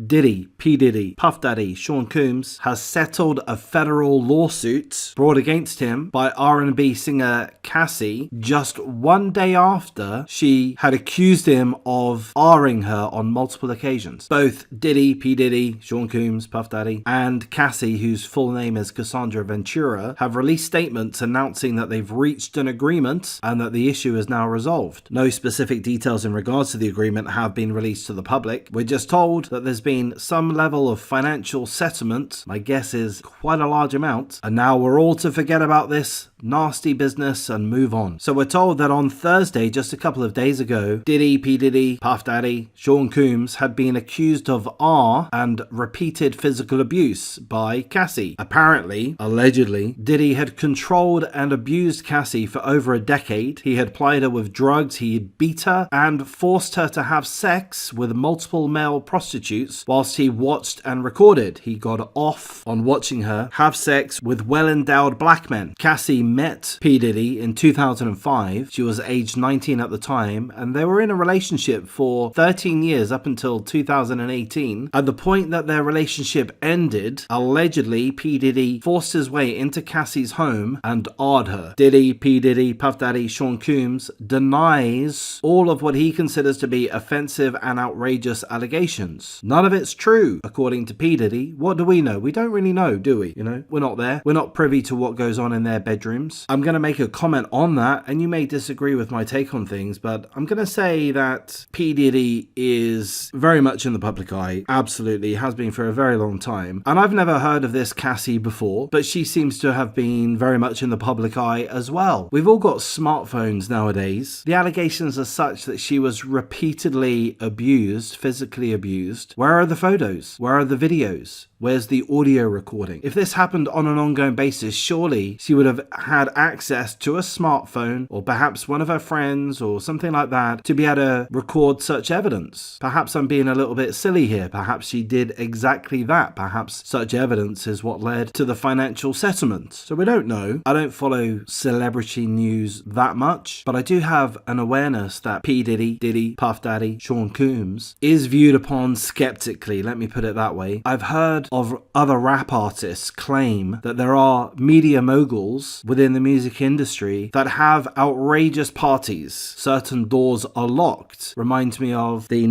Diddy, P. Diddy, Puff Daddy, Sean Combs has settled a federal lawsuit brought against him by R&B singer Cassie just one day after she had accused him of R-ing her on multiple occasions. Both Diddy, P. Diddy, Sean Combs, Puff Daddy, and Cassie, whose full name is Cassandra Ventura, have released statements announcing that they've reached an agreement and that the issue is now resolved. No specific details in regards to the agreement have been released to the public. We're just told that there's been some level of financial settlement, my guess is quite a large amount, and now we're all to forget about this nasty business and move on. So we're told that on Thursday, just a couple of days ago, Diddy, P. Diddy, Puff Daddy, Sean Combs had been accused of R and repeated physical abuse by Cassie. Apparently, allegedly, Diddy had controlled and abused Cassie for over a decade. He had plied her with drugs, he had beat her and forced her to have sex with multiple male prostitutes whilst he watched and recorded. He got off on watching her have sex with well-endowed black men. Cassie met P. Diddy in 2005. She was aged 19 at the time, and they were in a relationship for 13 years up until 2018. At the point that their relationship ended, allegedly, P. Diddy forced his way into Cassie's home and R'd her. Diddy, P. Diddy, Puff Daddy, Sean Combs denies all of what he considers to be offensive and outrageous allegations. None of it's true, according to P. Diddy. What do we know? We don't really know, do we? We're not there. We're not privy to what goes on in their bedrooms. I'm going to make a comment on that, and you may disagree with my take on things, but I'm going to say that P. Diddy is very much in the public eye. Absolutely, has been for a very long time. And I've never heard of this Cassie before, but she seems to have been very much in the public eye as well. We've all got smartphones nowadays. The allegations are such that she was repeatedly abused, physically abused. Where are the photos? Where are the videos? Where's the audio recording? If this happened on an ongoing basis, surely she would have had access to a smartphone or perhaps one of her friends or something like that to be able to record such evidence. Perhaps I'm being a little bit silly here. Perhaps she did exactly that. Perhaps such evidence is what led to the financial settlement. So we don't know. I don't follow celebrity news that much, but I do have an awareness that P. Diddy, Puff Daddy, Sean Combs is viewed upon skeptically. Let me put it that way. I've heard of other rap artists claim that there are media moguls within the music industry that have outrageous parties. Certain doors are locked. Reminds me of the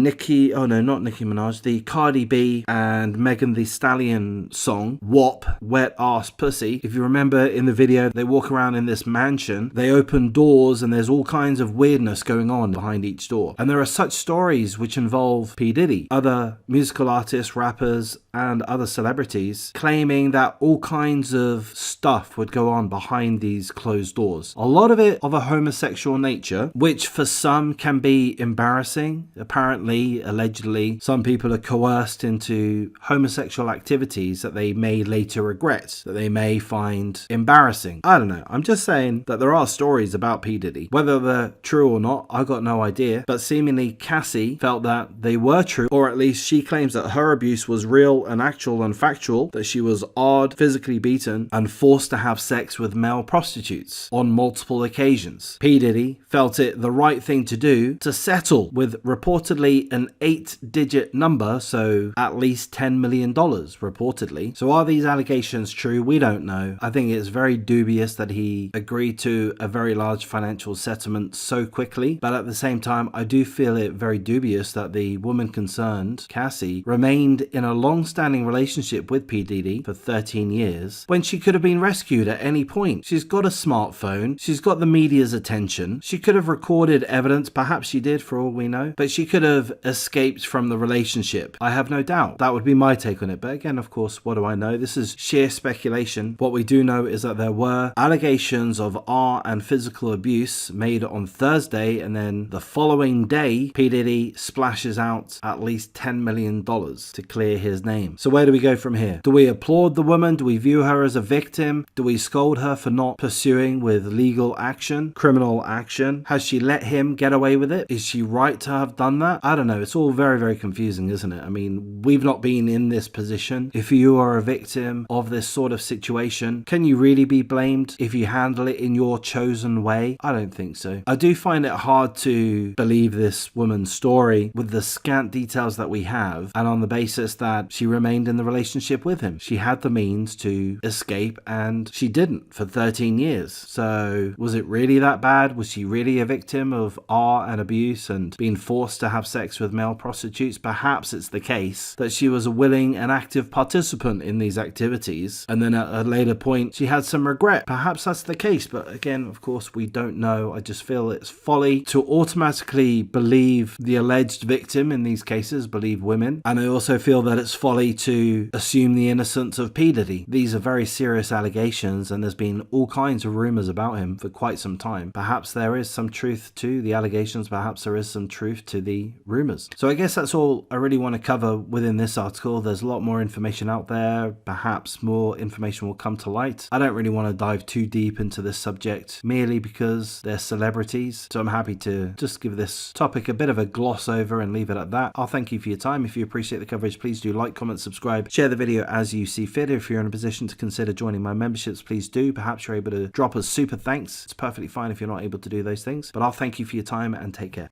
the Cardi B and Megan Thee Stallion song, WAP, Wet Ass Pussy. If you remember in the video, they walk around in this mansion, they open doors and there's all kinds of weirdness going on behind each door. And there are such stories which involve P. Diddy, other musical artists, rappers, and other celebrities claiming that all kinds of stuff would go on behind these closed doors. A lot of it of a homosexual nature, which for some can be embarrassing. Apparently, allegedly, some people are coerced into homosexual activities that they may later regret, that they may find embarrassing. I don't know. I'm just saying that there are stories about P. Diddy. Whether they're true or not, I got no idea. But seemingly Cassie felt that they were true, or at least she claims that her abuse was real and actual and factual, that she was odd, physically beaten, and forced to have sex with male prostitutes on multiple occasions. P. Diddy felt it the right thing to do to settle with reportedly an 8-digit number, so at least $10 million reportedly. So are these allegations true? We don't know. I think it's very dubious that he agreed to a very large financial settlement so quickly, but at the same time, I do feel it very dubious that the woman concerned, Cassie, remained in a long-standing relationship with P. Diddy for 13 years when she could have been rescued at any point. She's got a smartphone, she's got the media's attention, she could have recorded evidence, perhaps she did for all we know, but she could have escaped from the relationship. I have no doubt. That would be my take on it, but again, of course, what do I know? This is sheer speculation. What we do know is that there were allegations of R and physical abuse made on Thursday, and then the following day, P. Diddy splashes out at least $10 million to clear his name. So where do we go from here? Do we applaud the woman? Do we view her as a victim? Do we scold her for not pursuing with legal action, criminal action? Has she let him get away with it? Is she right to have done that? I don't know. It's all very, very confusing, isn't it? I mean, we've not been in this position. If you are a victim of this sort of situation, can you really be blamed if you handle it in your chosen way? I don't think so. I do find it hard to believe this woman's story with the scant details that we have. have, and on the basis that she remained in the relationship with him. She had the means to escape and she didn't for 13 years. So was it really that bad? Was she really a victim of art and abuse and being forced to have sex with male prostitutes? Perhaps it's the case that she was a willing and active participant in these activities, and then at a later point she had some regret. Perhaps that's the case, but again, of course, we don't know. I just feel it's folly to automatically believe the alleged victim in these cases, believe women, and I also feel that it's folly to assume the innocence of P. Diddy. These are very serious allegations, and there's been all kinds of rumors about him for quite some time. Perhaps there is some truth to the allegations, perhaps there is some truth to the rumors. So I guess that's all I really want to cover within this article. There's a lot more information out there. Perhaps more information will come to light. I don't really want to dive too deep into this subject merely because they're celebrities, so I'm happy to just give this topic a bit of a gloss over and leave it at that. I'll thank you for your time. If you appreciate the coverage, please do like, comment, subscribe, share the video as you see fit. If you're in a position to consider joining my memberships, please do. Perhaps you're able to drop us super thanks. It's perfectly fine if you're not able to do those things, but I'll thank you for your time and take care.